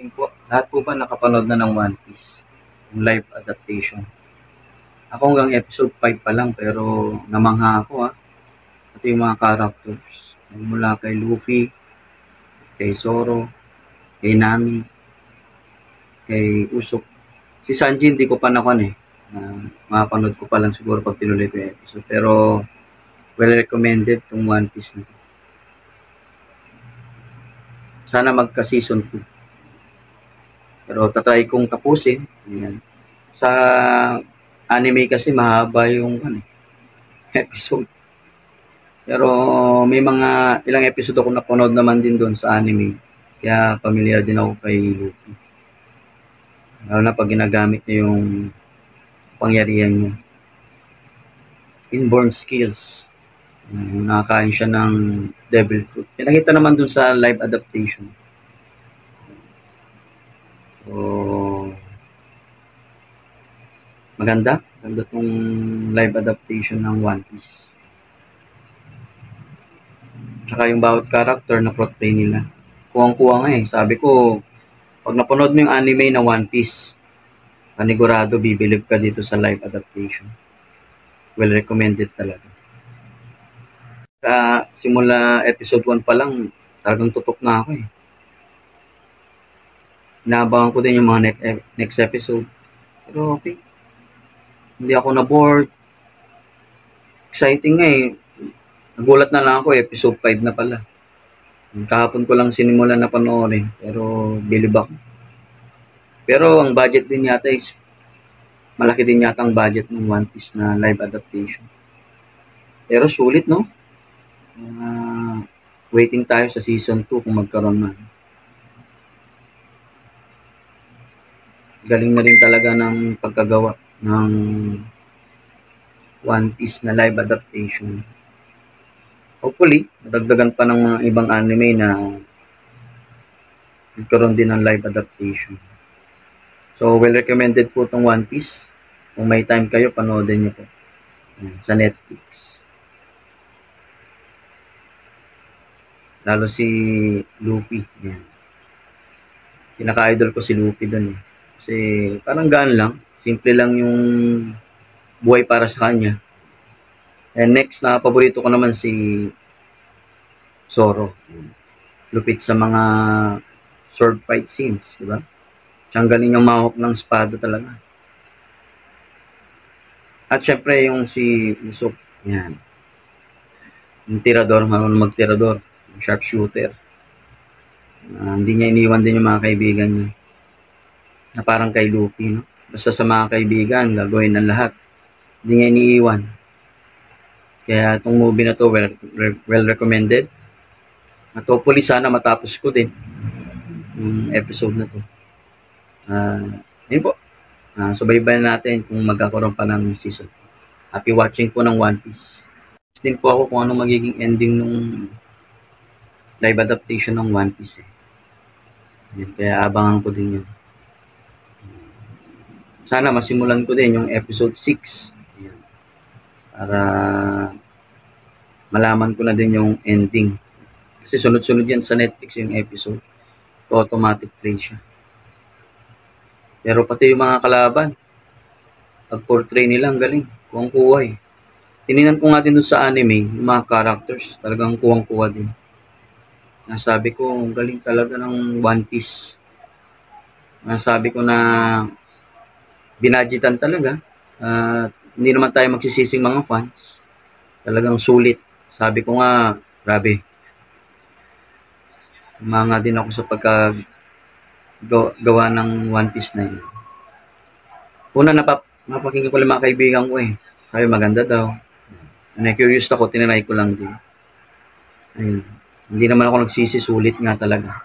Po, lahat po ba nakapanood na ng One Piece? Yung live adaptation. Ako hanggang episode 5 pa lang pero namangha ako Ito yung mga characters. Mula kay Luffy, kay Zoro, kay Nami, kay Usopp. Si Sanji hindi ko pa nakuan mapanood ko pa lang siguro pag tinuloy ko yung episode. Pero well recommended tong One Piece na to. Sana magka-season 2. Pero tatry kong tapusin. Ayan. Sa anime kasi mahaba yung episode. Pero may mga ilang episode ako napanood naman din doon sa anime. Kaya familiar din ako kay Luffy. Lalo na pag ginagamit niya yung pangyarihan niya. Inborn skills. Nakakain siya ng devil fruit. Pinakita naman doon sa live adaptation. So, maganda tong live adaptation ng One Piece. Tsaka yung bawat character na portray nila. Kuwang-kuwa nga Sabi ko, pag napanood mo yung anime na One Piece, panigurado bibilib ka dito sa live adaptation. Well recommended talaga. Simula episode 1 pa lang, talagang tutok na ako Inaabangan ko din yung mga next episode. Pero okay. Hindi ako na-bored. Exciting nga Nagulat na lang ako, episode 5 na pala. Kahapon ko lang sinimulan na panoorin, pero bilib ako. Pero ang budget din yata is, malaki din yata ang budget ng One Piece na live adaptation. Pero sulit, no? Waiting tayo sa season 2 kung magkaroon na. Galing na rin talaga ng pagkagawa ng One Piece na live adaptation. Hopefully, madagdagan pa ng mga ibang anime na nagkaroon din ng live adaptation. So, well recommended po itong One Piece. Kung may time kayo, panoodin niyo po. Sa Netflix. Lalo si Luffy. Yan. Pinaka-idol ko si Luffy doon Kasi parang gaan lang. Simple lang yung buhay para sa kanya. And next na paborito ko naman si Zoro. Lupit sa mga sword fight scenes, di ba? Siyang galing yung mahawak ng espada talaga. At syempre yung si Usopp, yan. Yung tirador, marunong magtirador. Yung sharpshooter. Hindi niya iniwan din yung mga kaibigan niya. Na parang kay Luffy, no? Basta sa mga kaibigan, gagawin ng lahat. Hindi niya iniiwan. Kaya itong movie na to, well recommended. At hopefully sana matapos ko din yung episode na to. Yun po. Subaybayan natin kung magkakaroon pa ng season. Happy watching po ng One Piece. Din po ako kung ano magiging ending nung live adaptation ng One Piece Yun, kaya abangan ko din yun. Sana masimulan ko din yung episode 6. Yun. Para malaman ko na din yung ending. Kasi sunod-sunod yan sa Netflix yung episode. So, automatic play siya. Pero pati yung mga kalaban, pag-portray nila, ang galing. Kuwang-kuwa Tininan ko nga din dun sa anime, yung mga characters, talagang kuwang-kuwa din. Nasabi ko, ang galing talaga ng One Piece. Nasabi ko na binadgetan talaga. Hindi naman tayo magsisising mga fans. Talagang sulit. Sabi ko nga, grabe. Mga din ako sa pagkagawa ng One Piece na yun. Una, napakinggan ko lang mga kaibigan ko Sabi, maganda daw. Na-curious ako, tinanay ko lang din. Ayun. Hindi naman ako nagsisi, sulit nga talaga.